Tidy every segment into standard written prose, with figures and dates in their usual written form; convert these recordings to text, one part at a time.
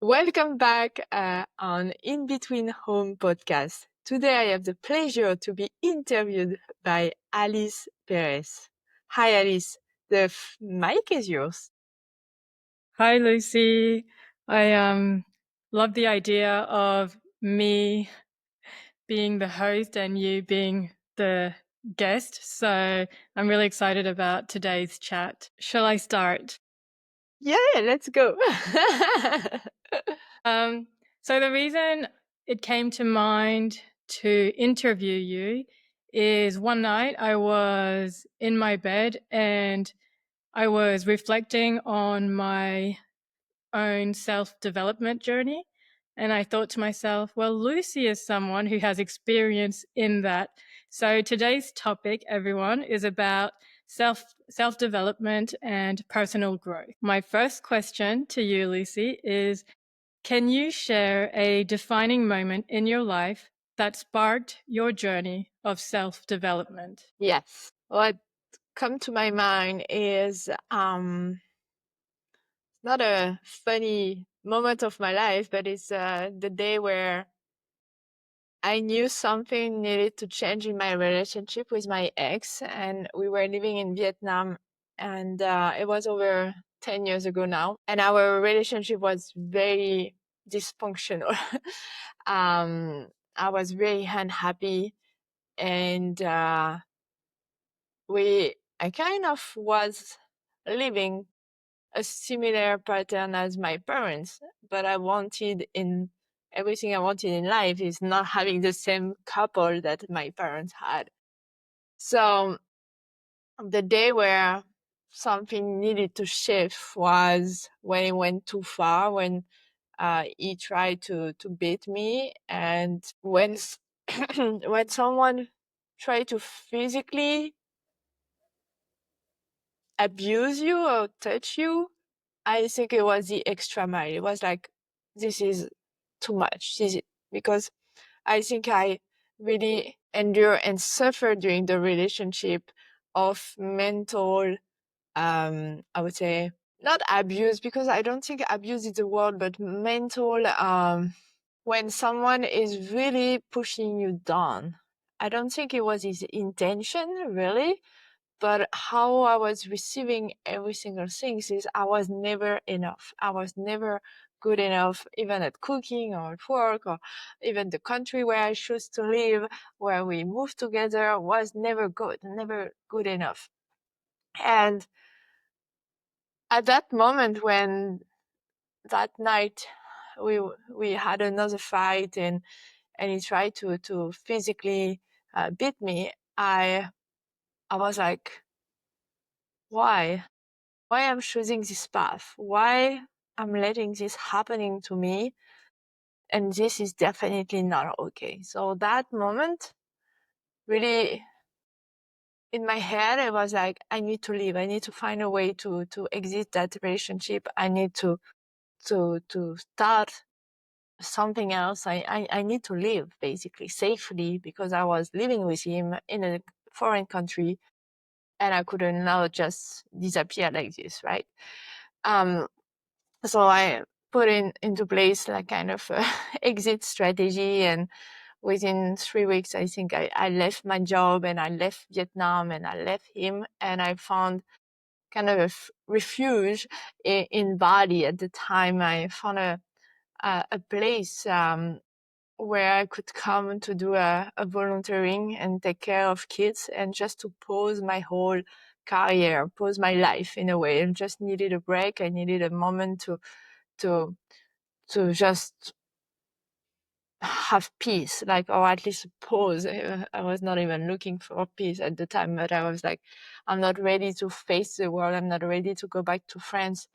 Welcome back on In Between Home podcast. Today I have the pleasure to be interviewed by Alice Perez. Hi Alice, the mic is yours. Hi, Lucy. I love the idea of me being the host and you being the guest. So I'm really excited about today's chat. Shall I start? Yeah, let's go. So the reason it came to mind to interview you is one night I was in my bed and I was reflecting on my own self-development journey. And I thought to myself, well, Lucy is someone who has experience in that. So today's topic, everyone, is about self-development and personal growth. My first question to you, Lucy, is can you share a defining moment in your life that sparked your journey of self-development? Yes. What come to my mind is not a funny moment of my life, but it's the day where I knew something needed to change in my relationship with my ex, and we were living in Vietnam, and it was over 10 years ago now, and our relationship was very dysfunctional. I was very unhappy, and I kind of was living a similar pattern as my parents, but everything I wanted in life is not having the same couple that my parents had. So the day where something needed to shift was when it went too far, when he tried to beat me, and when when someone tried to physically abuse you or touch you, I think it was the extra mile. It was like, this is too much. Because I think I really endure and suffer during the relationship of mental, I would say, not abuse, because I don't think abuse is the word, but mental, when someone is really pushing you down. I don't think it was his intention, really, but how I was receiving every single thing is I was never enough. I was never good enough, even at cooking or at work, or even the country where I chose to live, where we moved together, was never good enough. And at that moment, when that night we had another fight, and he tried to physically beat me, I was like, why? Why I'm choosing this path? Why I'm letting this happening to me? And this is definitely not okay. So that moment, really, in my head, I was like, I need to leave. I need to find a way to exit that relationship. I need to start something else. I need to live basically safely, because I was living with him in a foreign country, and I couldn't now just disappear like this, right? So I put into place like kind of a exit strategy, and within 3 weeks, I think I left my job, and I left Vietnam, and I left him, and I found kind of a refuge in Bali. At the time, I found a place where I could come to do a volunteering and take care of kids, and just to pause my whole career, pause my life in a way. I just needed a break. I needed a moment to just have peace, like, or at least pause. I was not even looking for peace at the time, but I was like, I'm not ready to face the world. I'm not ready to go back to France.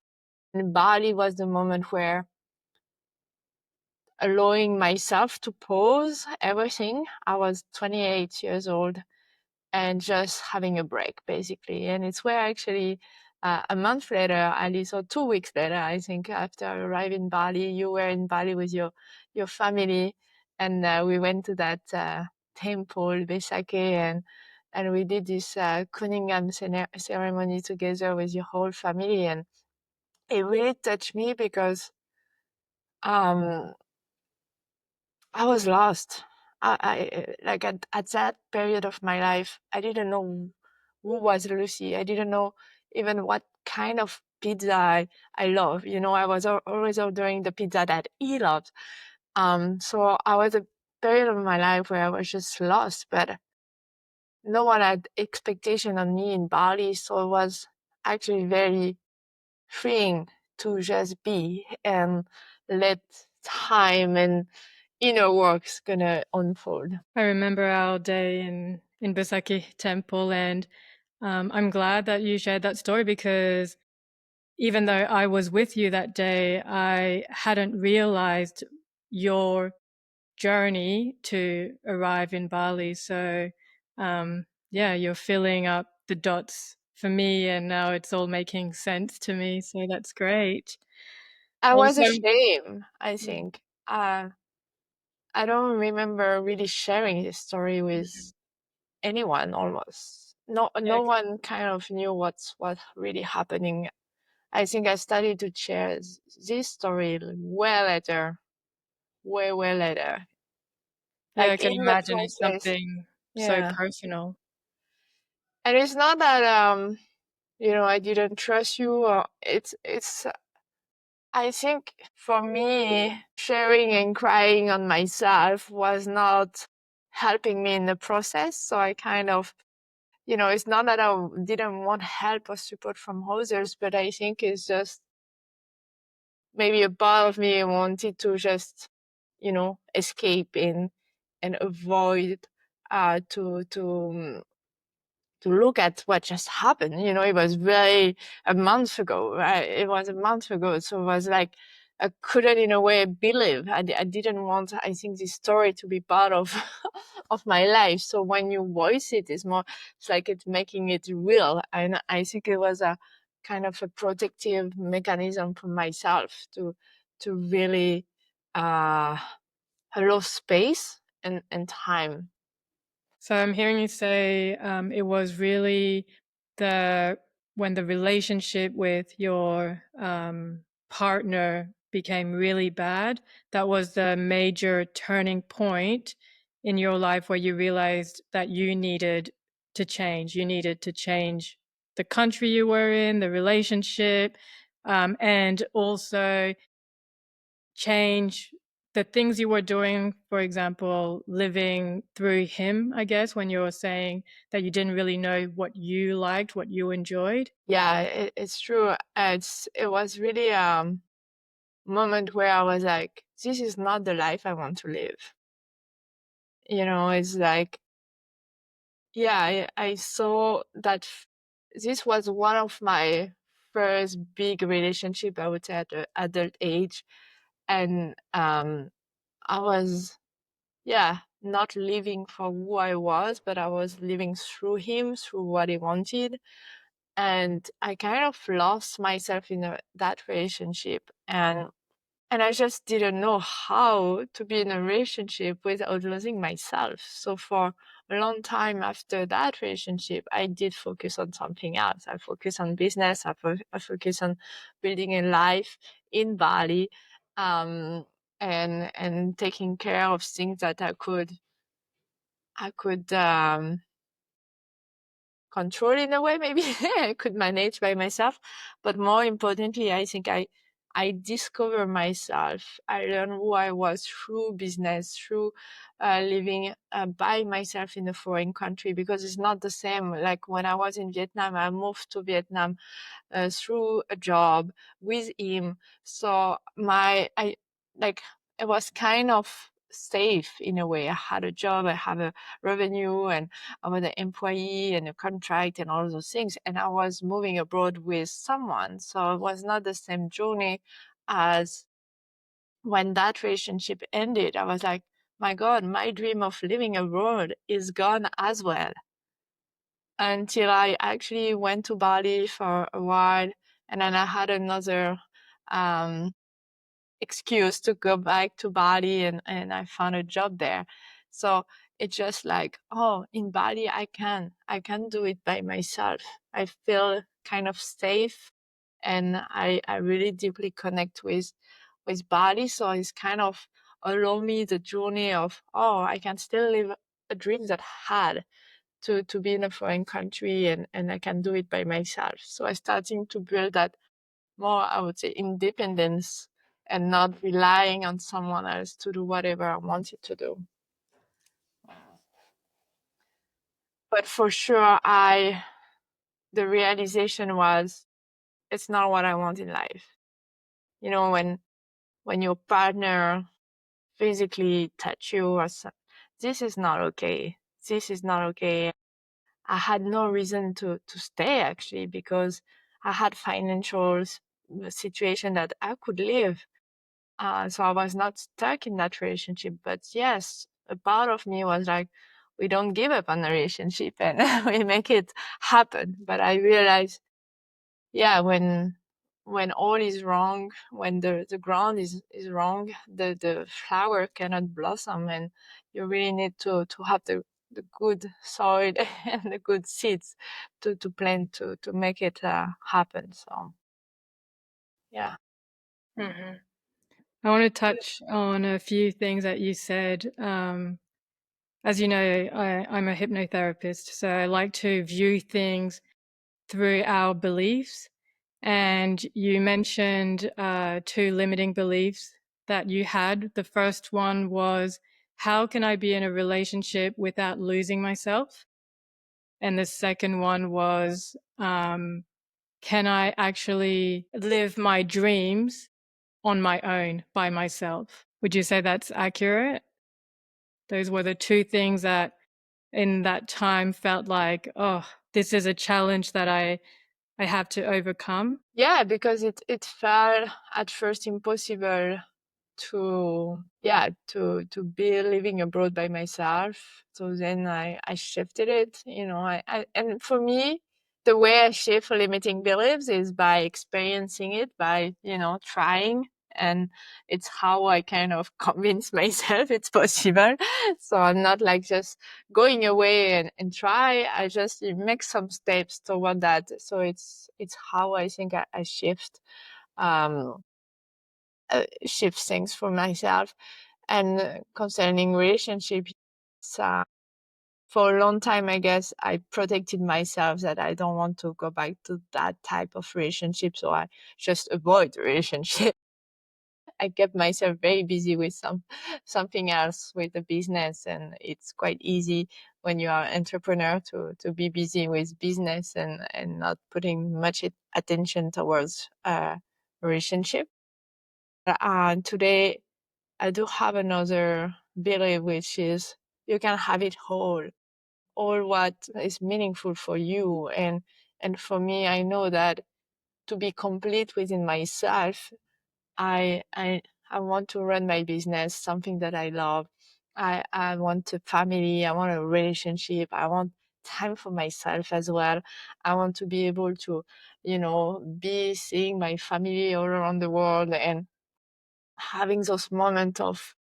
And Bali was the moment where allowing myself to pause everything. I was 28 years old, and just having a break, basically. And it's where actually a month later, Alice, or 2 weeks later, I think, after I arrived in Bali, you were in Bali with your family, and we went to that temple, Besake, and we did this Kuningam ceremony together with your whole family, and it really touched me, because um, I was lost. I like at that period of my life, I didn't know who was Lucy. I didn't know even what kind of pizza I love. You know, I was always ordering the pizza that he loved. So I was a period of my life where I was just lost, but no one had expectation on me in Bali, so it was actually very freeing to just be and let time and inner work's gonna unfold. I remember our day in Busaki Temple, and I'm glad that you shared that story because even though I was with you that day, I hadn't realized your journey to arrive in Bali. So, yeah, you're filling up the dots for me, and now it's all making sense to me. So that's great. I was Also, ashamed, I think. I don't remember really sharing this story with anyone almost. No one kind of knew what really happening. I think I started to share this story way later, way later. yeah, I Like can in the imagine it's process. something so Yeah. personal. And it's not that I didn't trust you or it's I think for me sharing and crying on myself was not helping me in the process. So I kind of it's not that I didn't want help or support from others, but I think it's just maybe a part of me wanted to just, escape in and avoid to look at what just happened. It was very a month ago, right? It was a month ago. So it was like, I couldn't in a way believe. I didn't want, I think, this story to be part of, of my life. So when you voice it, it's like it's making it real. And I think it was a kind of a protective mechanism for myself to really, allow space and time. So I'm hearing you say it was really the when the relationship with your partner became really bad, that was the major turning point in your life where you realized that you needed to change. You needed to change the country you were in, the relationship, and also change the things you were doing, for example, living through him, I guess, when you were saying that you didn't really know what you liked, what you enjoyed? Yeah, it's true. It was really moment where I was like, this is not the life I want to live. It's like, yeah, I saw that this was one of my first big relationship, I would say, at the adult age. And I was, yeah, not living for who I was, but I was living through him, through what he wanted. And I kind of lost myself in that relationship. And I just didn't know how to be in a relationship without losing myself. So for a long time after that relationship, I did focus on something else. I focused on business. I focused on building a life in Bali, um, and taking care of things that I could control in a way, maybe I could manage by myself. But more importantly, I think I discover myself. I learn who I was through business, through living by myself in a foreign country, because it's not the same. Like when I was in Vietnam, I moved to Vietnam through a job with him. So I like it was kind of safe in a way. I had a job, I have a revenue, and I was an employee and a contract and all those things. And I was moving abroad with someone. So it was not the same journey as when that relationship ended. I was like, my God, my dream of living abroad is gone as well. Until I actually went to Bali for a while, and then I had another um, excuse to go back to Bali, and I found a job there. So it's just like, oh, in Bali, I can do it by myself. I feel kind of safe, and I really deeply connect with with Bali. So it's kind of allow me the journey of, oh, I can still live a dream that I had to be in a foreign country, and I can do it by myself. So I starting to build that more, I would say, independence and not relying on someone else to do whatever I wanted to do. But for sure, the realization was it's not what I want in life. You know, when your partner physically touch you or something, this is not okay. This is not okay. I had no reason to stay actually, because I had financial situation that I could live. So I was not stuck in that relationship. But yes, a part of me was like, we don't give up on the relationship and we make it happen. But I realized, yeah, when all is wrong, when the ground is wrong, the flower cannot blossom, and you really need to have the good soil and the good seeds to plant to make it happen. So yeah. Hmm. I want to touch on a few things that you said. As you know, I'm a hypnotherapist, so I like to view things through our beliefs. And you mentioned two limiting beliefs that you had. The first one was, how can I be in a relationship without losing myself? And the second one was, can I actually live my dreams on my own by myself? Would you say that's accurate? Those were the two things that in that time felt like, oh, this is a challenge that I have to overcome. Yeah, because it felt at first impossible to be living abroad by myself. So then I shifted it, and for me, the way I shift limiting beliefs is by experiencing it, by, trying. And it's how I kind of convince myself it's possible. So I'm not like just going away and try. I just make some steps toward that. So it's how I think I um, shift things for myself. And concerning relationship, for a long time, I guess I protected myself that I don't want to go back to that type of relationship. So I just avoid the relationship. I kept myself very busy with something else, with the business, and it's quite easy when you are an entrepreneur to be busy with business and not putting much attention towards relationship. Today I do have another belief, which is you can have it all what is meaningful for you. And for me, I know that to be complete within myself, I I I want to run my business, something that I love. I want a family, I want a relationship, I want time for myself as well. I want to be able to, be seeing my family all around the world and having those moments of,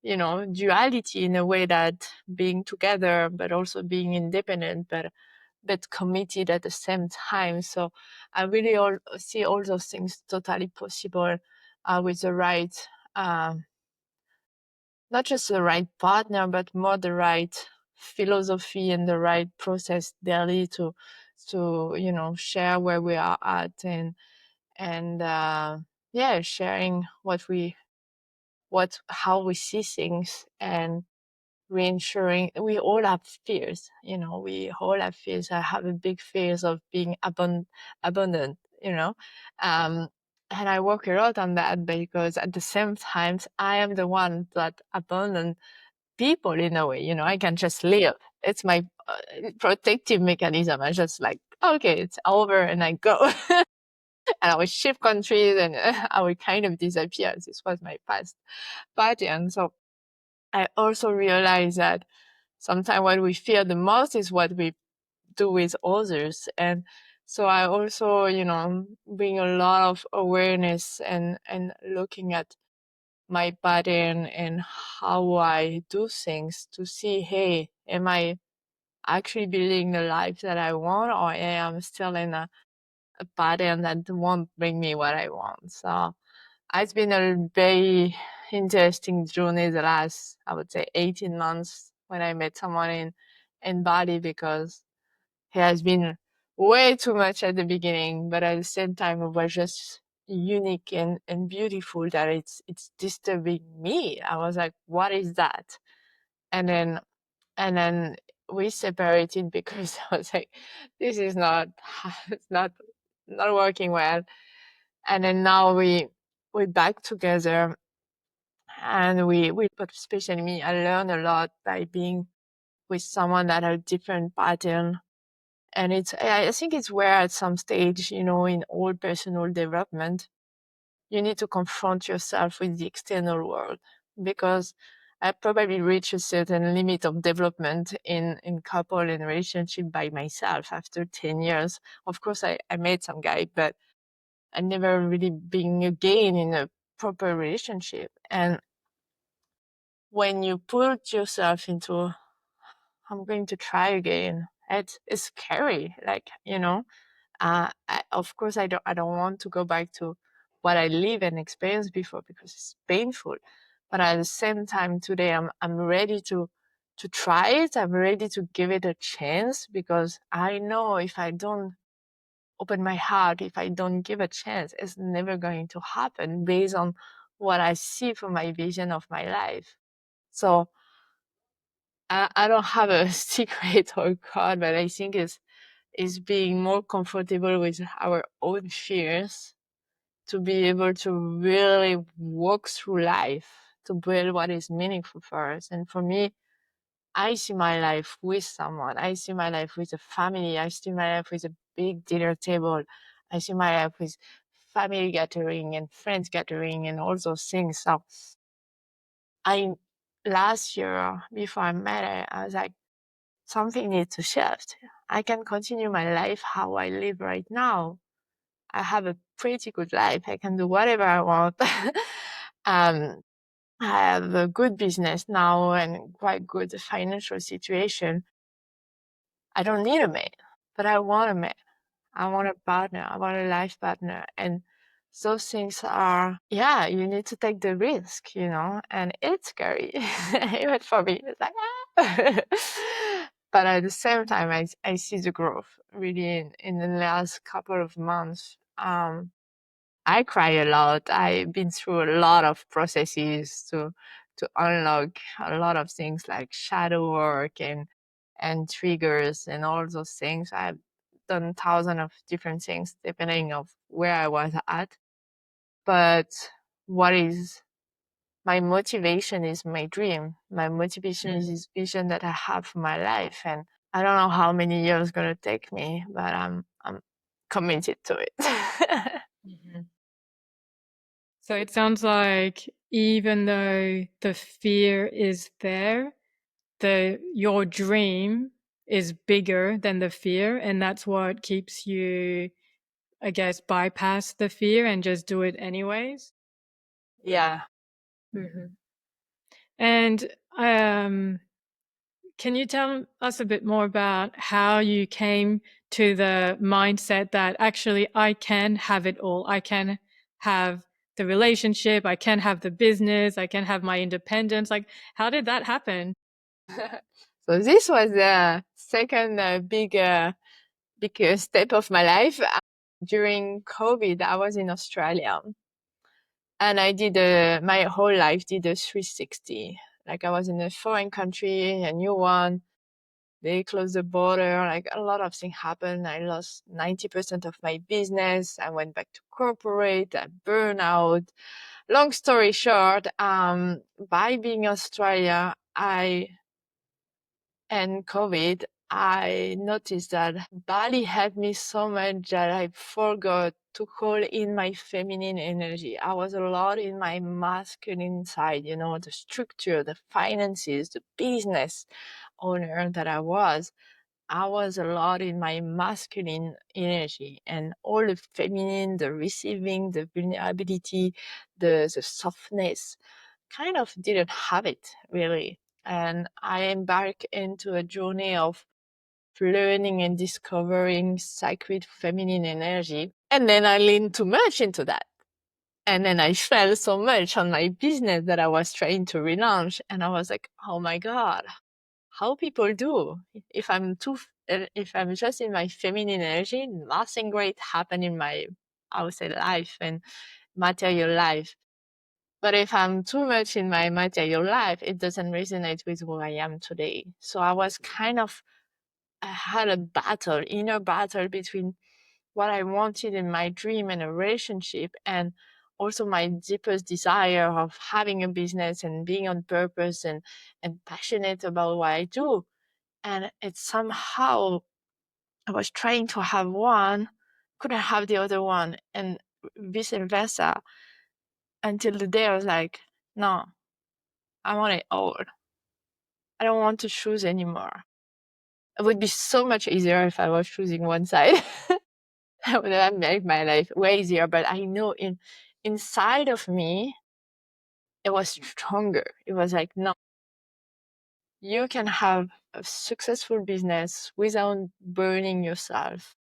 duality, in a way that being together but also being independent, but committed at the same time. So I really see all those things totally possible with the right, um, not just the right partner, but more the right philosophy and the right process daily to share where we are at, and yeah, sharing how we see things, and reinsuring. We all have fears, we all have fears. I have a big fears of being abundant, um and I work a lot on that, because at the same time I am the one that abandon people in a way. I can just live. It's my protective mechanism. I just like, okay, it's over, and I go. And I will shift countries, and I will kind of disappear. This was my past pattern. So I also realized that sometimes what we fear the most is what we do with others. And so I also, bring a lot of awareness and looking at my pattern and how I do things, to see, hey, am I actually building the life that I want, or am I still in a pattern that won't bring me what I want? So it's been a very interesting journey the last, I would say, 18 months when I met someone in Bali, because he has been way too much at the beginning, but at the same time, it was just unique and beautiful that it's disturbing me. I was like, what is that? And then and then we separated because I was like, this is not it's not working well. And then now we back together, and but especially me, I learn a lot by being with someone that has a different pattern. And I think it's where at some stage, in all personal development, you need to confront yourself with the external world, because I probably reached a certain limit of development in couple and relationship by myself after 10 years. Of course, I met some guy, but I never really been again in a proper relationship. And when you put yourself into, I'm going to try again, it's scary. Like, of course, I don't want to go back to what I lived and experienced before, because it's painful. But at the same time, today I'm ready to try it. I'm ready to give it a chance, because I know if I don't open my heart, if I don't give a chance, it's never going to happen based on what I see from my vision of my life. So I don't have a secret or code, but I think is being more comfortable with our own fears, to be able to really walk through life, to build what is meaningful for us. And for me, I see my life with someone. I see my life with a family. I see my life with a big dinner table. I see my life with family gathering and friends gathering and all those things. So I last year, before I met her, I was like, something needs to shift. I can continue my life how I live right now. I have a pretty good life. I can do whatever I want. um, I have a good business now and quite good financial situation. I don't need a man, but I want a man. I want a partner. I want a life partner. And those things are, yeah, you need to take the risk, and it's scary. Even for me, it's like, ah. But at the same time, I see the growth really in the last couple of months. I cry a lot. I've been through a lot of processes to unlock a lot of things like shadow work and triggers and all those things. I've done thousands of different things depending of where I was at. But what is my motivation is my dream. My motivation is this vision that I have for my life. And I don't know how many years it's gonna take me, but I'm committed to it. Mhm. So it sounds like even though the fear is there, your dream is bigger than the fear, and that's what keeps you, I guess, bypass the fear and just do it anyways. Yeah. Hmm. And um, can you tell us a bit more about how you came to the mindset that actually I can have it all? I can have the relationship, I can have the business, I can have my independence. Like, how did that happen? So this was the second big step of my life. During COVID, I was in Australia, and I did my whole life did a 360. Like, I was in a foreign country, a new one. They closed the border. Like, a lot of things happened. I lost 90% of my business. I went back to corporate. I burned out. Long story short, by being Australia, and COVID, I noticed that Bali helped me so much that I forgot to call in my feminine energy. I was a lot in my masculine side, the structure, the finances, the business owner that I was. I was a lot in my masculine energy, and all the feminine, the receiving, the vulnerability, the softness, kind of didn't have it really. And I embarked into a journey of learning and discovering sacred feminine energy. And then I leaned too much into that. And then I fell so much on my business that I was trying to relaunch. And I was like, oh my God, how people do. If I'm just in my feminine energy, nothing great happened in my, I would say, life and material life. But if I'm too much in my material life, it doesn't resonate with who I am today. So I had a battle, inner battle between what I wanted in my dream and a relationship, and also my deepest desire of having a business and being on purpose and passionate about what I do. And it's somehow I was trying to have one, couldn't have the other one, and vice versa, until the day I was like, no, I want it all. I don't want to choose anymore. It would be so much easier if I was choosing one side. That would have made my life way easier. But I know inside of me, it was stronger. It was like, no, you can have a successful business without burning yourself.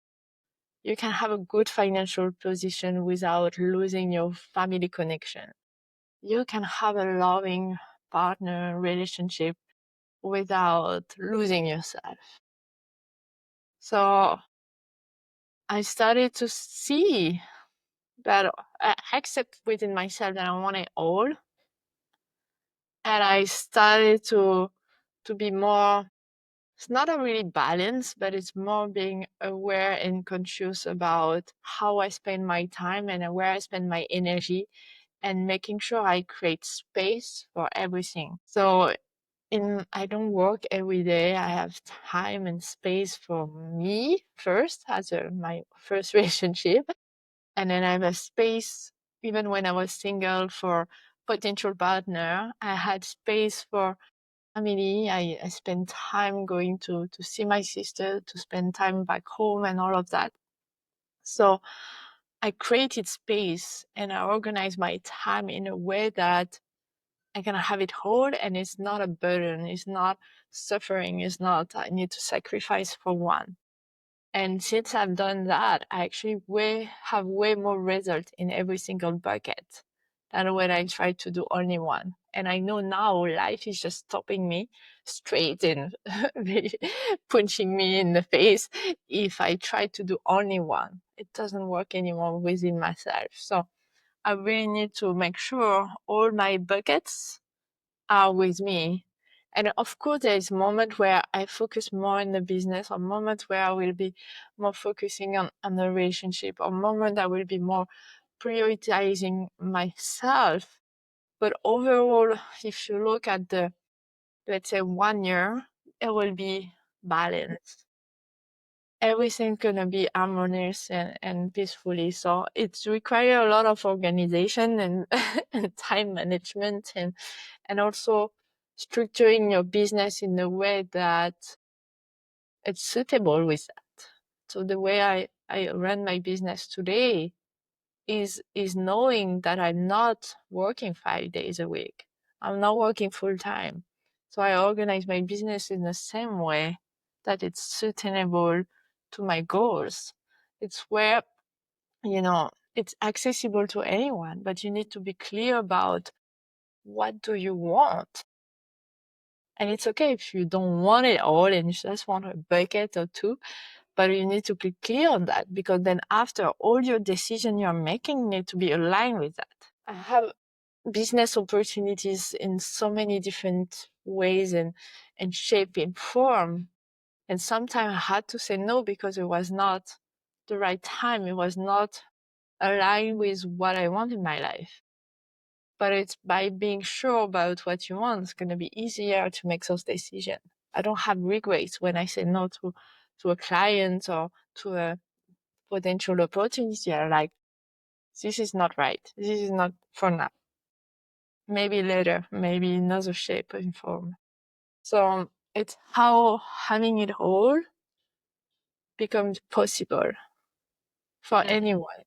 You can have a good financial position without losing your family connection. You can have a loving partner relationship without losing yourself. So I started to see that I accept within myself that I want it all. And I started to be more, it's not a really balance, but it's more being aware and conscious about how I spend my time and where I spend my energy, and making sure I create space for everything. So I don't work every day. I have time and space for me first as my first relationship. And then I have a space, even when I was single, for potential partner. I had space for family. I spent time going to see my sister, to spend time back home and all of that. So I created space and I organized my time in a way that I can have it all, and it's not a burden. It's not suffering. It's not, I need to sacrifice for one. And since I've done that, I actually have way more result in every single bucket than when I try to do only one. And I know now life is just stopping me straight and punching me in the face if I try to do only one. It doesn't work anymore within myself. So I really need to make sure all my buckets are with me. And of course, there is moment where I focus more on the business, or moment where I will be more focusing on the relationship, or moment I will be more prioritizing myself. But overall, if you look at let's say 1 year, it will be balanced. Everything's gonna be harmonious and peacefully. So it's require a lot of organization and, and time management, and also structuring your business in a way that it's suitable with that. So the way I run my business today is knowing that I'm not working 5 days a week. I'm not working full time. So I organize my business in the same way that it's suitable to my goals. It's where, it's accessible to anyone, but you need to be clear about what do you want. And it's okay if you don't want it all and you just want a bucket or two, but you need to be clear on that, because then after, all your decisions you're making need to be aligned with that. I have business opportunities in so many different ways and shape and form. And sometimes I had to say no because it was not the right time. It was not aligned with what I want in my life. But it's by being sure about what you want, it's going to be easier to make those decisions. I don't have regrets when I say no to a client or to a potential opportunity. I'm like, this is not right. This is not for now. Maybe later, maybe another shape and form. So it's how having it all becomes possible for anyone.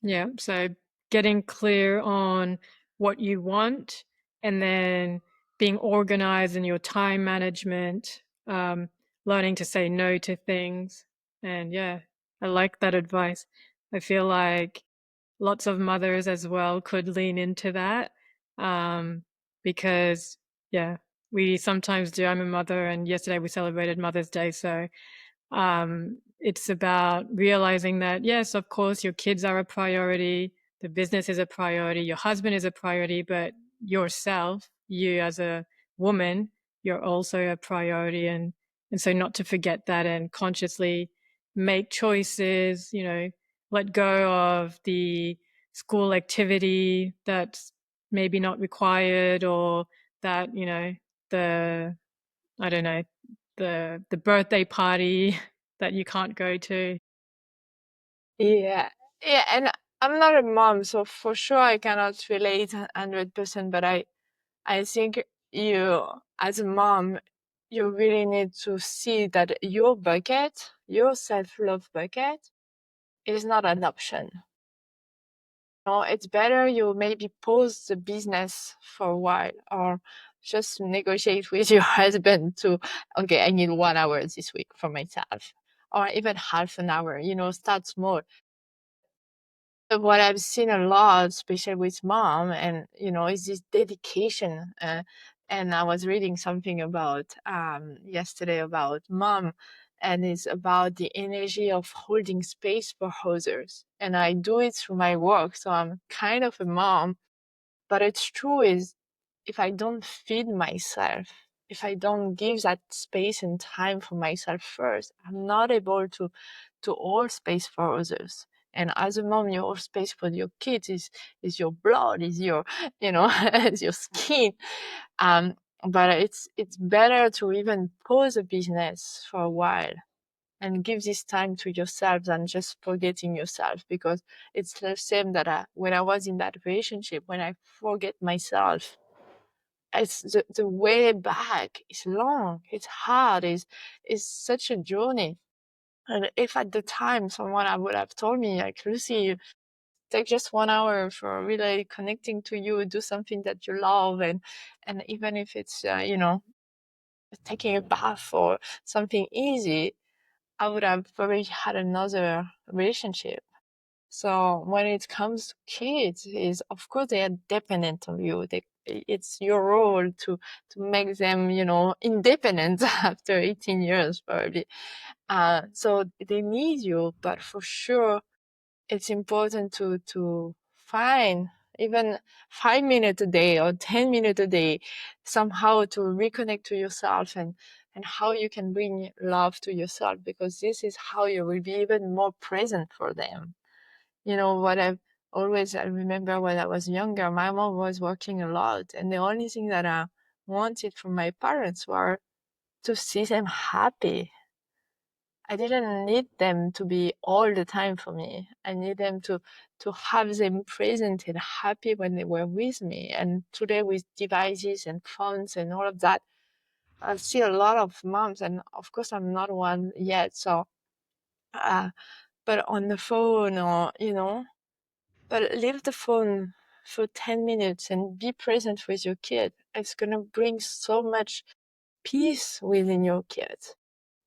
Yeah. So getting clear on what you want, and then being organized in your time management, learning to say no to things. And yeah, I like that advice. I feel like lots of mothers as well could lean into that. Because yeah, we sometimes do. I'm a mother, and yesterday we celebrated Mother's Day. So it's about realizing that, yes, of course, your kids are a priority, the business is a priority, your husband is a priority, but yourself, you as a woman, you're also a priority. And so not to forget that and consciously make choices, let go of the school activity that's maybe not required, or that, the, I don't know, the birthday party that you can't go to. Yeah. Yeah, and I'm not a mom, so for sure I cannot relate 100%, but I think you, as a mom, you really need to see that your bucket, your self-love bucket, is not an option. It's better you maybe pause the business for a while, or just negotiate with your husband to, okay, I need 1 hour this week for myself, or even half an hour, start small. What I've seen a lot, especially with mom, and is this dedication. And I was reading something about yesterday about mom, and it's about the energy of holding space for others. And I do it through my work, so I'm kind of a mom. But it's true is, if I don't feed myself, if I don't give that space and time for myself first, I'm not able to hold space for others. And as a mom, you hold space for your kids is your blood, is your is your skin. Um, but it's better to even pause a business for a while and give this time to yourself than just forgetting yourself, because it's the same that when I was in that relationship, when I forget myself, it's the way back is long, it's hard, is such a journey. And if at the time someone I would have told me, like, Lucy, take just 1 hour for really connecting to you, do something that you love, and even if it's taking a bath or something easy, I would have probably had another relationship. So when it comes to kids, is of course they are dependent on you. It's your role to make them, independent after 18 years probably. So they need you, but for sure it's important to find even 5 minutes a day or 10 minutes a day somehow to reconnect to yourself, and how you can bring love to yourself, because this is how you will be even more present for them. What I remember when I was younger, my mom was working a lot, and the only thing that I wanted from my parents were to see them happy. I didn't need them to be all the time for me. I need them to have them present and happy when they were with me. And today with devices and phones and all of that, I see a lot of moms, and of course I'm not one yet. So, but on the phone, or but leave the phone for 10 minutes and be present with your kid. It's gonna bring so much peace within your kids.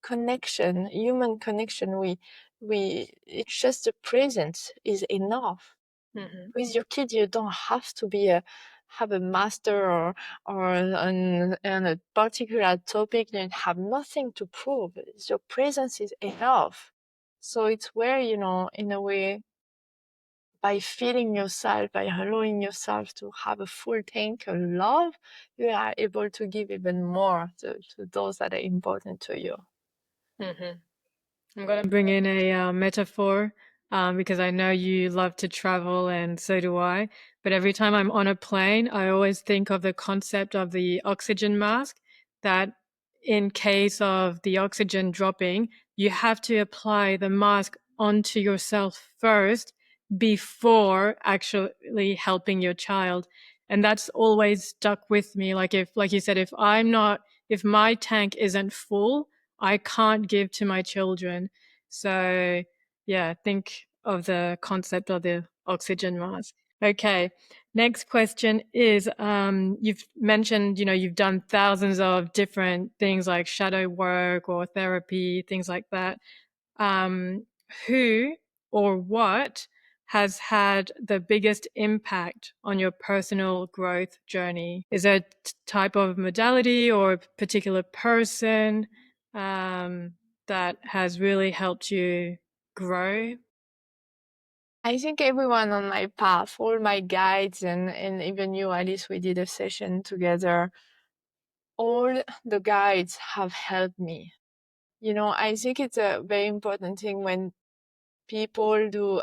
Connection, human connection, it's just the presence is enough. Mm-hmm. With your kid, you don't have to have a master, or on a particular topic. You have nothing to prove. Your presence is enough. So it's where, in a way, by feeding yourself, by allowing yourself to have a full tank of love, you are able to give even more to those that are important to you. Mm-hmm. I'm going to bring in a metaphor, because I know you love to travel and so do I. But every time I'm on a plane, I always think of the concept of the oxygen mask, that in case of the oxygen dropping, you have to apply the mask onto yourself first before actually helping your child. And that's always stuck with me. Like you said, if my tank isn't full, I can't give to my children. So yeah, think of the concept of the oxygen mask. Okay. Next question is, you've mentioned, you've done thousands of different things like shadow work or therapy, things like that. Um, who or what has had the biggest impact on your personal growth journey? Is there a type of modality or a particular person that has really helped you grow? I think everyone on my path, all my guides, and even you, Alice, we did a session together. All the guides have helped me. I think it's a very important thing when people do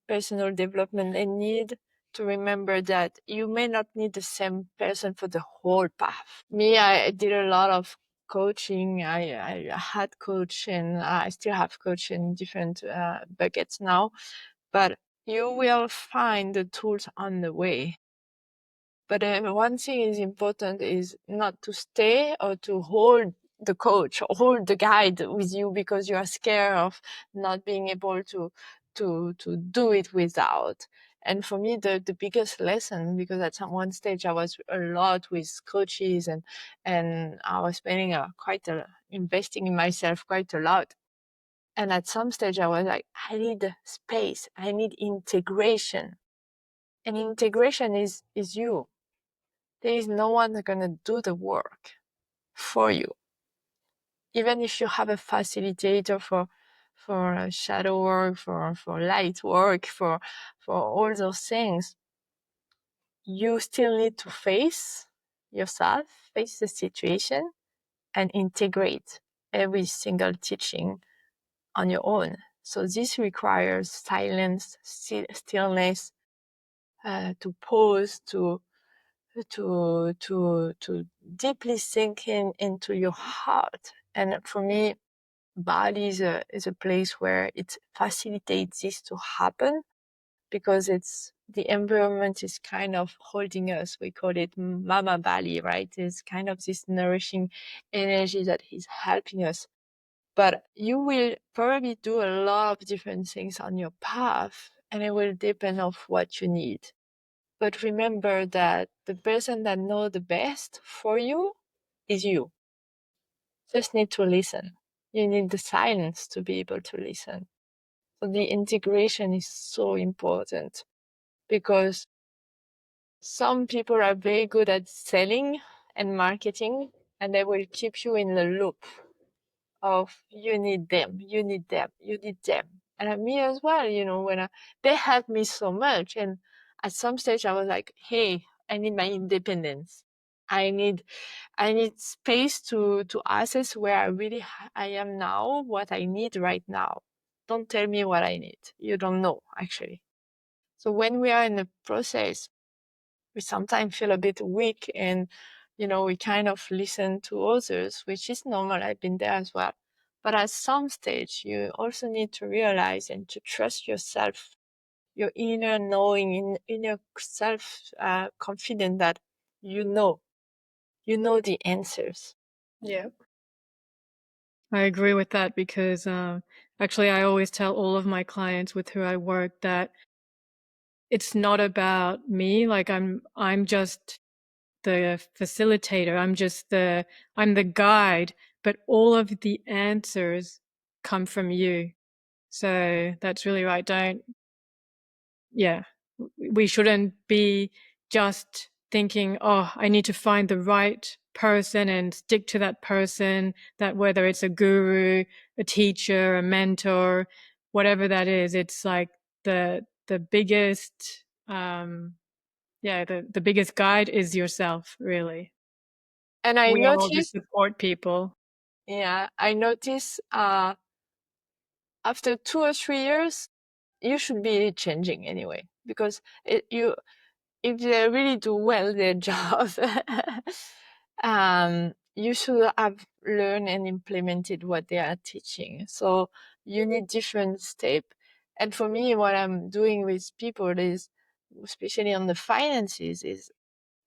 personal development. They need to remember that you may not need the same person for the whole path. Me, I did a lot of coaching. I had coach and I still have coach in different buckets now, but you will find the tools on the way. But one thing is important is not to stay or to hold the coach or hold the guide with you because you are scared of not being able to do it without. And for me, the biggest lesson, because at some one stage I was a lot with coaches and I was spending investing in myself quite a lot. And at some stage I was like, I need space. I need integration. And integration is you. There is no one going to do the work for you. Even if you have a facilitator for shadow work, for light work, for all those things, you still need to face yourself, face the situation, and integrate every single teaching on your own. So this requires silence, stillness, to pause, to deeply sink into your heart. And for me, Bali is a place where it facilitates this to happen because the environment is kind of holding us. We call it Mama Bali, right? It's kind of this nourishing energy that is helping us. But you will probably do a lot of different things on your path, and it will depend on what you need. But remember that the person that knows the best for you is you. Just need to listen. You need the silence to be able to listen. So the integration is so important because some people are very good at selling and marketing, and they will keep you in the loop of you need them, you need them, you need them. And me as well, when they helped me so much. And at some stage I was like, hey, I need my independence. I need space to assess where I am now, what I need right now. Don't tell me what I need. You don't know, actually. So when we are in the process, we sometimes feel a bit weak and, we kind of listen to others, which is normal. I've been there as well. But at some stage, you also need to realize and to trust yourself, your inner knowing, inner self confident that you know the answers. Yeah. I agree with that because actually I always tell all of my clients with who I work that it's not about me. Like I'm just the facilitator. I'm the guide, but all of the answers come from you. So that's really right. We shouldn't be just thinking, oh, I need to find the right person and stick to that person, that whether it's a guru, a teacher, a mentor, whatever that is, it's like the biggest, the biggest guide is yourself, really. And I We are all just noticed, support people. yeah, I noticed after 2 or 3 years, you should be changing anyway, because if they really do well their job, you should have learned and implemented what they are teaching. So you need different steps. And for me, what I'm doing with people is, especially on the finances, is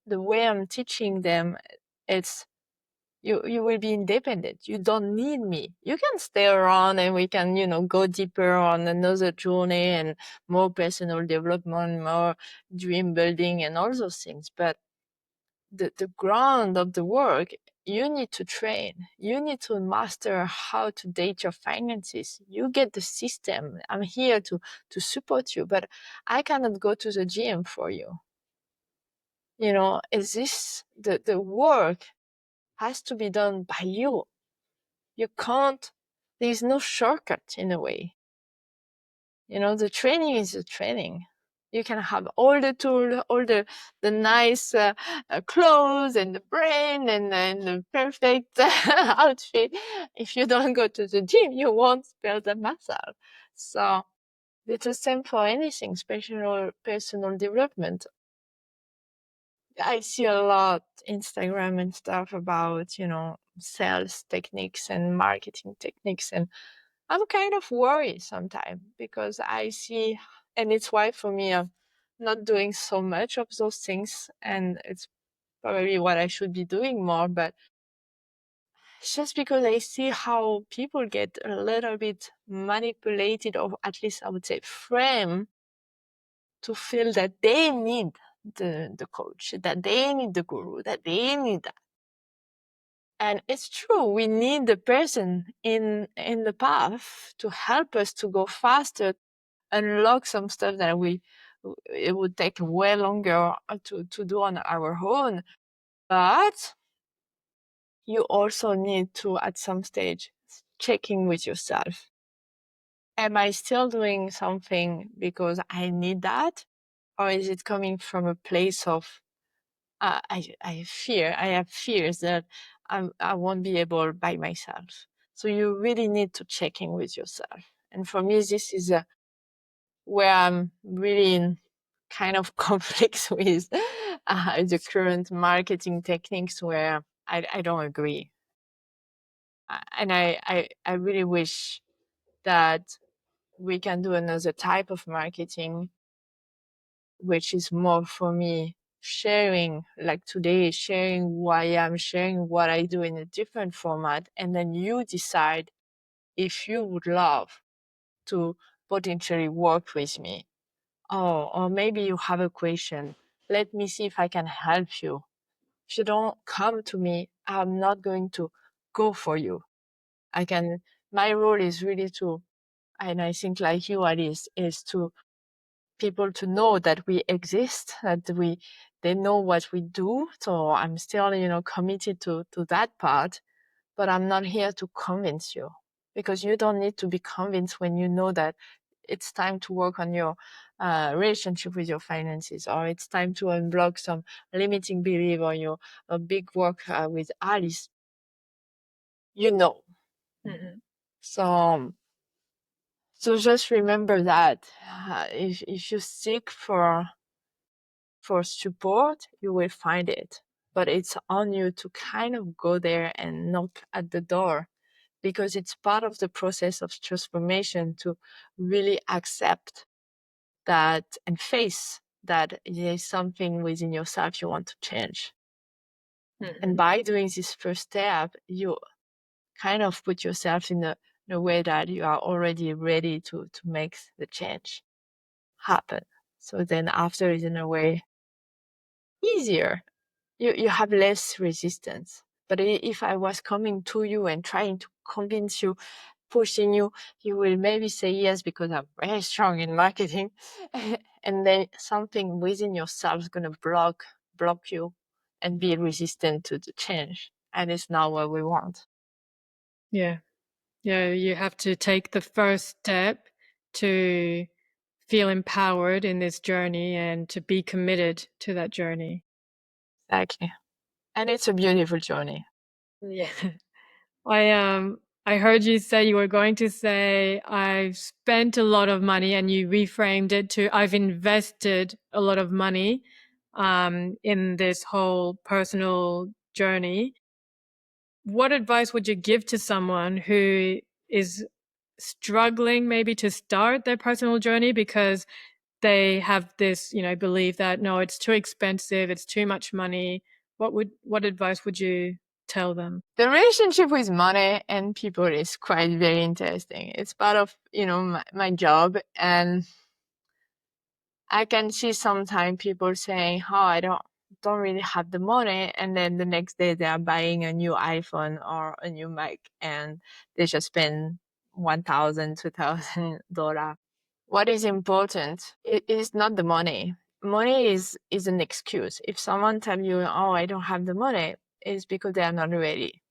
the way I'm teaching them. It's you will be independent. You don't need me. You can stay around and we can, go deeper on another journey and more personal development, more dream building and all those things. But the ground of the work, you need to train. You need to master how to date your finances. You get the system. I'm here to support you, but I cannot go to the gym for you. Is this the work has to be done by you. You can't, there's no shortcut in a way. The training is the training. You can have all the tools, all the nice clothes and the brain and the perfect outfit. If you don't go to the gym, you won't build the muscle. So it's the same for anything, personal development. I see a lot Instagram and stuff about, sales techniques and marketing techniques. And I'm kind of worried sometimes because I see, and it's why for me, I'm not doing so much of those things. And it's probably what I should be doing more. But it's just because I see how people get a little bit manipulated, or at least I would say framed, to feel that they need the coach, that they need the guru, that they need that. And it's true, we need the person in the path to help us to go faster, unlock some stuff that it would take way longer to do on our own. But you also need to, at some stage, checking with yourself. Am I still doing something because I need that? Or is it coming from a place of I have fears that I won't be able by myself. So you really need to check in with yourself. And for me, this is where I'm really in kind of conflicts with the current marketing techniques, where I don't agree. And I really wish that we can do another type of marketing, which is more for me sharing, like today, sharing who I am, sharing what I do in a different format. And then you decide if you would love to potentially work with me. Oh, or maybe you have a question. Let me see if I can help you. If you don't come to me, I'm not going to go for you. My role is really to, and I think like you, Alice, is to people to know that we exist, that they know what we do. So I'm still, committed to that part, but I'm not here to convince you, because you don't need to be convinced when you know that it's time to work on your relationship with your finances, or it's time to unblock some limiting belief, or your a big work with Alice. Mm-hmm. So just remember that if you seek for support, you will find it. But it's on you to kind of go there and knock at the door, because it's part of the process of transformation to really accept that and face that there's something within yourself you want to change. Mm-hmm. And by doing this first step, you kind of put yourself in a way that you are already ready to make the change happen. So then after is in a way easier. You have less resistance. But if I was coming to you and trying to convince you, pushing you, you will maybe say yes because I'm very strong in marketing. And then something within yourself is going to block you and be resistant to the change. And it's not what we want. Yeah. Yeah, you have to take the first step to feel empowered in this journey and to be committed to that journey. Exactly. And it's a beautiful journey. Yeah. I heard you say you were going to say I've spent a lot of money, and you reframed it to I've invested a lot of money in this whole personal journey. What advice would you give to someone who is struggling maybe to start their personal journey because they have this, belief that no, it's too expensive, it's too much money? What advice would you tell them? The relationship with money and people is quite very interesting. It's part of, my job. And I can see sometimes people saying, oh, don't really have the money, and then the next day they are buying a new iPhone or a new Mac, and they just spend $1,000, $2,000. What is important is not the money. Money is an excuse. If someone tell you, "Oh, I don't have the money," it's because they are not ready.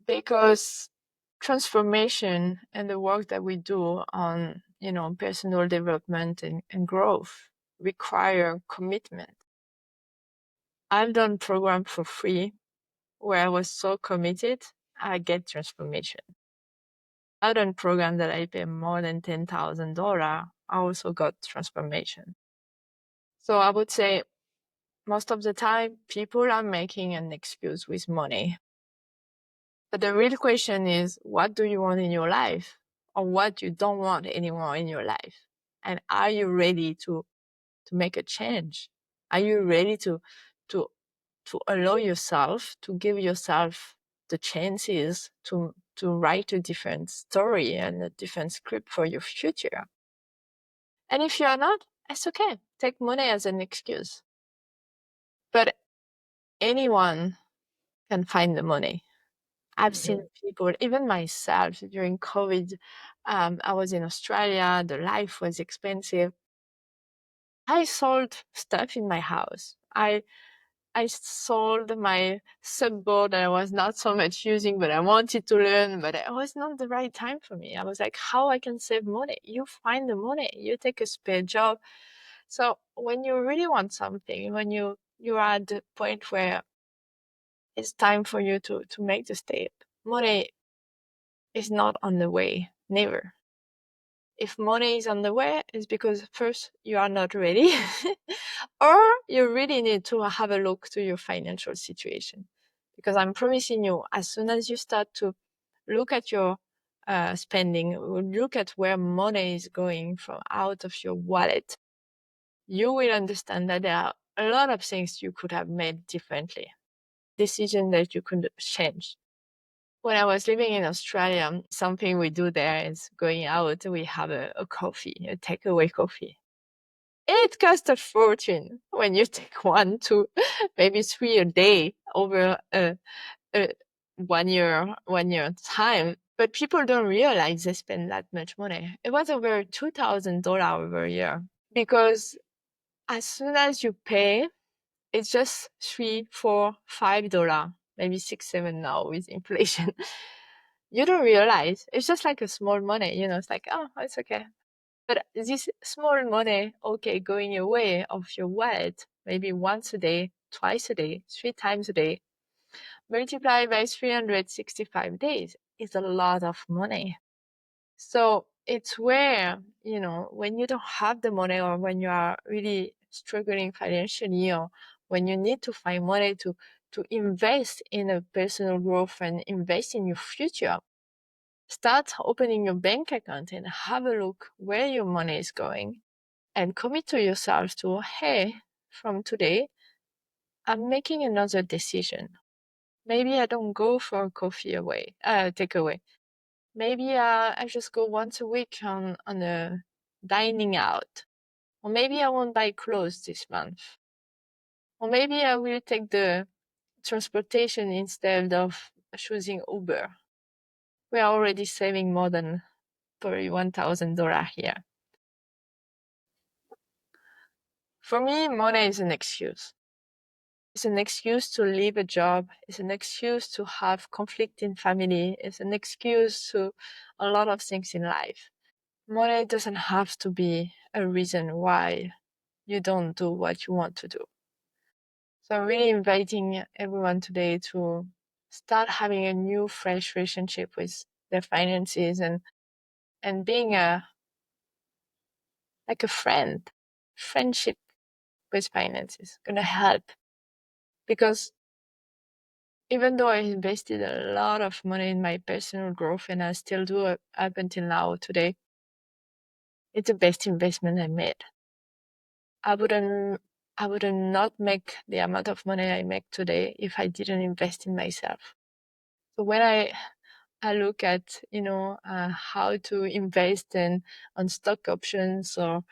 Because transformation and the work that we do on, personal development and growth require commitment. I've done program for free where I was so committed, I get transformation. I've done program that I pay more than $10,000. I also got transformation. So I would say most of the time people are making an excuse with money. But the real question is, what do you want in your life, or what you don't want anymore in your life? And are you ready to make a change? Are you ready to allow yourself, to give yourself the chances to write a different story and a different script for your future? And if you are not, it's okay. Take money as an excuse. But anyone can find the money. I've seen people, even myself, during COVID. I was in Australia. The life was expensive. I sold stuff in my house. I sold my subboard that I was not so much using, but I wanted to learn, but it was not the right time for me. I was like, how I can save money? You find the money. You take a spare job. So when you really want something, when you're at the point where it's time for you to make the step, money is not on the way. Never. If money is on the way, it's because first you are not ready, or you really need to have a look to your financial situation. Because I'm promising you, as soon as you start to look at your spending, look at where money is going from out of your wallet, you will understand that there are a lot of things you could have made differently, decisions that you could change. When I was living in Australia, something we do there is going out. We have a coffee, a takeaway coffee. It costs a fortune when you take 1, 2, maybe 3 a day over a 1 year time. But people don't realize they spend that much money. It was over $2,000 over a year, because as soon as you pay, it's just $3, $4, $5, maybe 6, 7 now with inflation. You don't realize it's just like a small money, it's like, oh, it's okay. But this small money, okay, going away of your wallet, maybe once a day, twice a day, 3 times a day, multiplied by 365 days, is a lot of money. So it's where, when you don't have the money, or when you are really struggling financially, or when you need to find money to invest in a personal growth and invest in your future, start opening your bank account and have a look where your money is going, and commit to yourself to, hey, from today, I'm making another decision. Maybe I don't go for a coffee takeaway. Maybe I just go once a week on a dining out. Or maybe I won't buy clothes this month. Or maybe I will take the transportation instead of choosing Uber. We are already saving more than probably $1,000 here. For me, money is an excuse. It's an excuse to leave a job. It's an excuse to have conflict in family. It's an excuse to a lot of things in life. Money doesn't have to be a reason why you don't do what you want to do. So I'm really inviting everyone today to start having a new, fresh relationship with their finances, and being like a friend. Friendship with finances gonna help, because even though I invested a lot of money in my personal growth, and I still do up until now today, it's the best investment I made. I wouldn't not make the amount of money I make today if I didn't invest in myself. So when I look at how to invest on stock options, or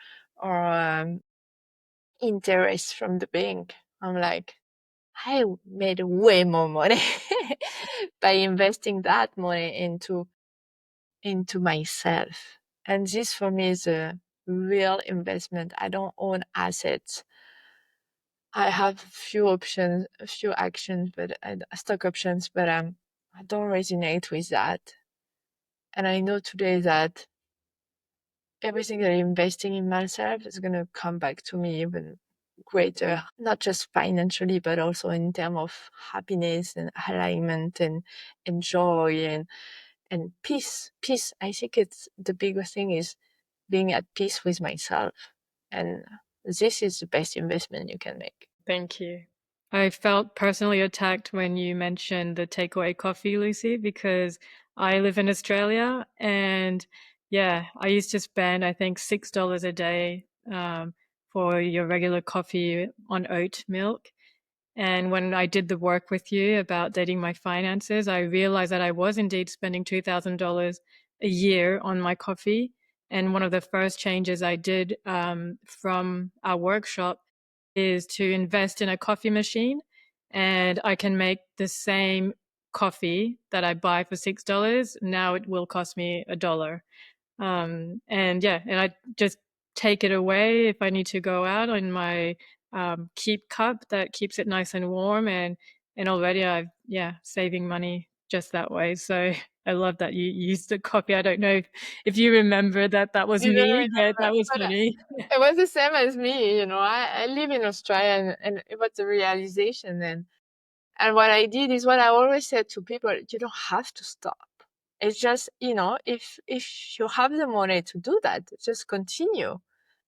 interest from the bank. I'm like, I made way more money by investing that money into myself. And this for me is a real investment. I don't own assets. I have a few actions, but stock options, but I don't resonate with that. And I know today that everything that I'm investing in myself is going to come back to me even greater, not just financially, but also in terms of happiness and alignment and joy and peace. Peace. I think it's the biggest thing is being at peace with myself. And this is the best investment you can make. Thank you. I felt personally attacked when you mentioned the takeaway coffee, Lucy, because I live in Australia and yeah, I used to spend, I think, $6 a day for your regular coffee on oat milk. And when I did the work with you about dating my finances, I realized that I was indeed spending $2,000 a year on my coffee. And one of the first changes I did from our workshop is to invest in a coffee machine. And I can make the same coffee that I buy for $6. Now it will cost me $1. And yeah, and I just take it away if I need to go out in my keep cup that keeps it nice and warm. And already I've, yeah, saving money just that way. So I love that you used the coffee. I don't know if you remember that that was You don't me, but remember, that was but funny. it was the same as me. I live in Australia and it was a realization then. And what I did is what I always said to people, you don't have to stop. It's just, if you have the money to do that, just continue.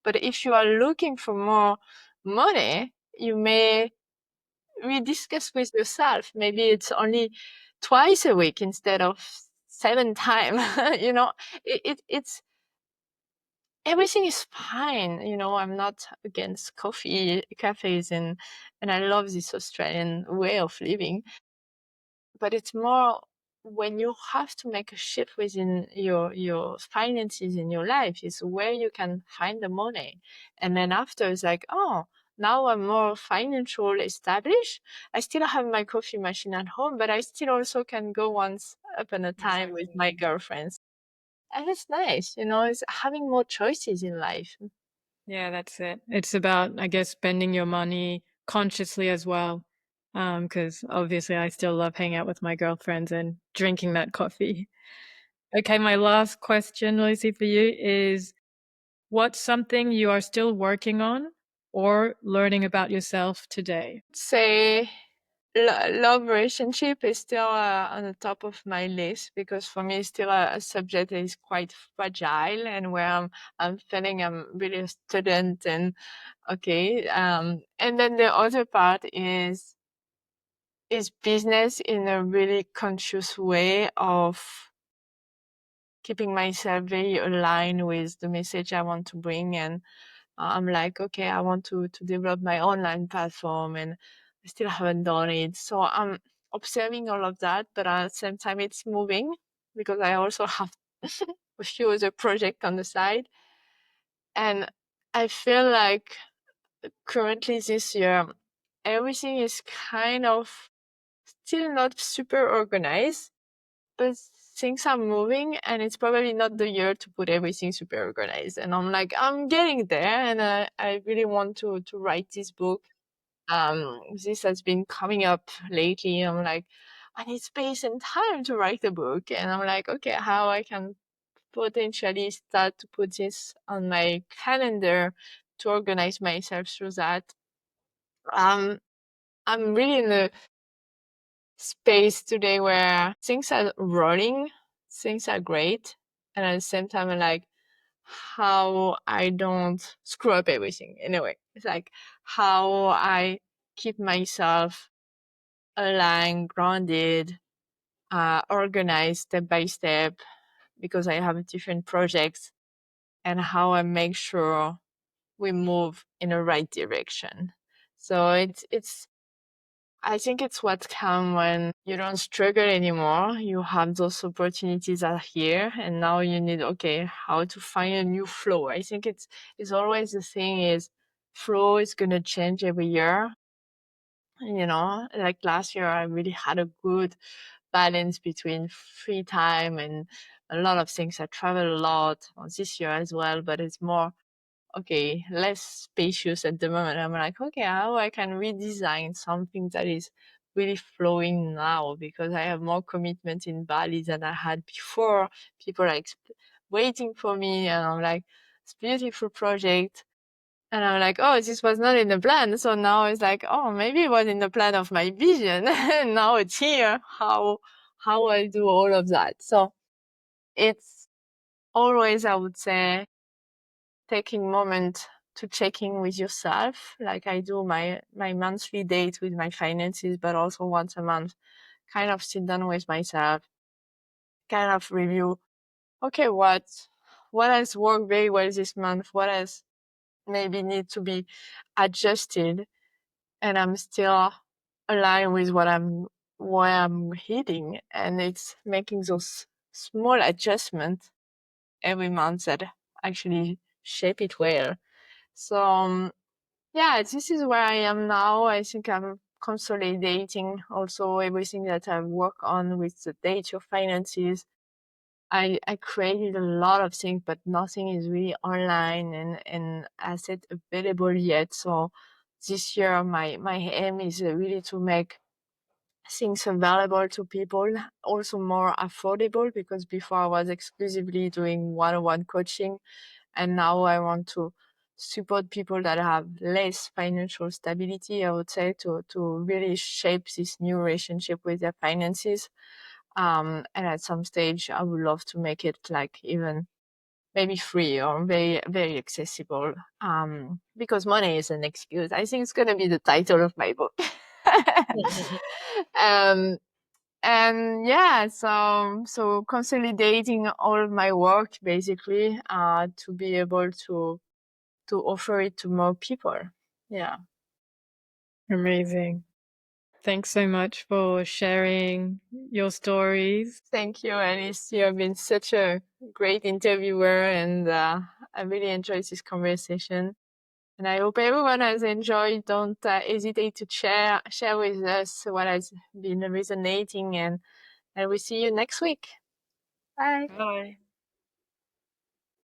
But if you are looking for more money, you may rediscuss with yourself. Maybe it's only twice a week instead of 7 times. It's everything is fine. I'm not against cafes, and I love this Australian way of living. But it's more when you have to make a shift within your finances in your life is where you can find the money. And then after it's like, oh, now I'm more financial established. I still have my coffee machine at home, but I still also can go once upon a time with my Exactly. girlfriends. And it's nice, it's having more choices in life. Yeah, that's it. It's about, I guess, spending your money consciously as well. Because obviously I still love hanging out with my girlfriends and drinking that coffee. Okay, my last question, Lucy, for you is what's something you are still working on or learning about yourself today? Say love relationship is still on the top of my list because for me it's still a subject that is quite fragile and where I'm feeling I'm really a student and okay. And then the other part is business in a really conscious way of keeping myself very aligned with the message I want to bring. And I'm like, okay, I want to develop my online platform and I still haven't done it. So I'm observing all of that, but at the same time it's moving because I also have a few other projects on the side. And I feel like currently this year, everything is kind of still not super organized, but things are moving and it's probably not the year to put everything super organized. And I'm like, I'm getting there and I really want to write this book. This has been coming up lately. I'm like, I need space and time to write a book. And I'm like, okay, how I can potentially start to put this on my calendar to organize myself through that. Um, I'm really in a space today where things are running, things are great, and at the same time, I'm like, how I don't screw up everything. Anyway, it's like how I keep myself aligned, grounded, organized step by step because I have different projects, and how I make sure we move in the right direction. So it's I think it's what comes when you don't struggle anymore. You have those opportunities are here, and now you need okay how to find a new flow. I think it's always the thing is flow is gonna change every year. You know, like last year, I really had a good balance between free time and a lot of things. I travel a lot this year as well, but it's more okay, less spacious at the moment. I'm like, okay, how I can redesign something that is really flowing now because I have more commitment in Bali than I had before. People are waiting for me, and I'm like, it's a beautiful project. And I'm like, oh, this was not in the plan. So now it's like, oh, maybe it was in the plan of my vision. And now it's here. How I do all of that. So it's always, I would say, taking moment to check in with yourself. Like I do my monthly date with my finances, but also once a month, kind of sit down with myself, kind of review, okay, what has worked very well this month? What has maybe need to be adjusted? And I'm still aligned with where I'm heading. And it's making those small adjustments every month that actually shape it well. So, yeah, this is where I am now. I think I'm consolidating also everything that I've worked on with the data finances. I created a lot of things, but nothing is really online and asset available yet. So this year, my aim is really to make things available to people, also more affordable, because before I was exclusively doing one-on-one coaching, and now I want to support people that have less financial stability, I would say, to really shape this new relationship with their finances. And at some stage, I would love to make it like even maybe free or very, very accessible. Because money is an excuse. I think it's going to be the title of my book. um, and yeah, so consolidating all of my work basically, to be able to offer it to more people. Yeah. Amazing. Thanks so much for sharing your stories. Thank you, Alice. You have been such a great interviewer, and I really enjoyed this conversation. And I hope everyone has enjoyed. Don't hesitate to share with us what has been resonating, and we'll see you next week. Bye. Bye.